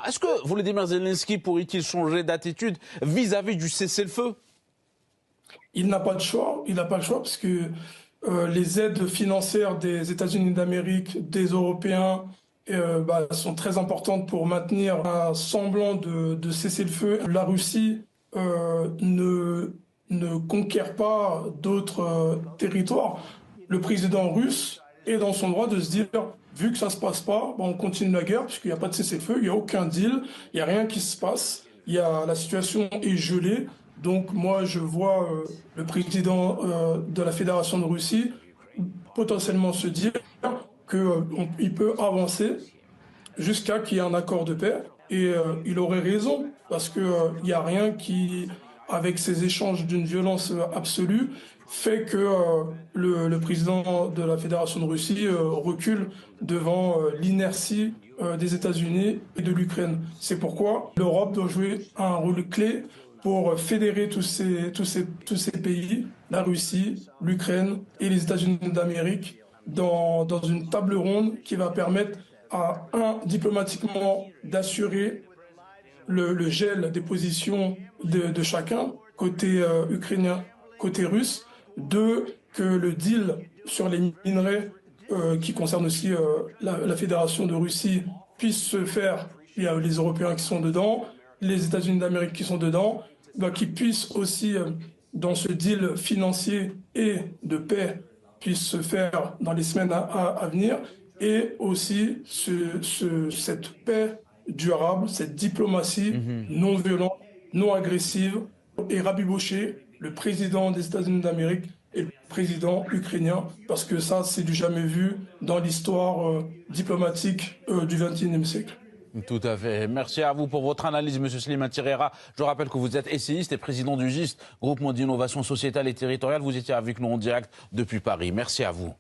terrain. Est-ce que Volodymyr Zelensky pourrait-il changer d'attitude vis-à-vis du cessez-le-feu? Il n'a pas de choix. Il n'a pas le choix parce que les aides financières des États-Unis d'Amérique, des Européens, sont très importantes pour maintenir un semblant de cessez-le-feu. La Russie ne conquiert pas d'autres territoires. Le président russe est dans son droit de se dire, vu que ça se passe pas, on continue la guerre puisqu'il n'y a pas de cessez-le-feu, il n'y a aucun deal, il n'y a rien qui se passe, la situation est gelée. Donc moi, je vois le président de la Fédération de Russie potentiellement se dire qu'il peut avancer jusqu'à qu'il y ait un accord de paix. Et il aurait raison, parce qu'il n'y a rien qui, avec ces échanges d'une violence absolue, fait que le président de la Fédération de Russie recule devant l'inertie des États-Unis et de l'Ukraine. C'est pourquoi l'Europe doit jouer un rôle clé pour fédérer tous ces pays, la Russie, l'Ukraine et les États-Unis d'Amérique, dans une table ronde qui va permettre diplomatiquement d'assurer le gel des positions de chacun, côté ukrainien, côté russe. Deux, que le deal sur les minerais, qui concerne aussi la Fédération de Russie, puisse se faire. Il y a les Européens qui sont dedans, les États-Unis d'Amérique qui sont dedans, qui puissent aussi, dans ce deal financier et de paix, puisse se faire dans les semaines à venir, et aussi cette paix durable, cette diplomatie non violente, non agressive, et rabibocher le président des États-Unis d'Amérique et le président ukrainien, parce que ça, c'est du jamais vu dans l'histoire diplomatique du XXIe siècle. Tout à fait. Merci à vous pour votre analyse, Monsieur Slimane Tirera. Je rappelle que vous êtes essayiste et président du GIST, Groupement d'innovation sociétale et territoriale. Vous étiez avec nous en direct depuis Paris. Merci à vous.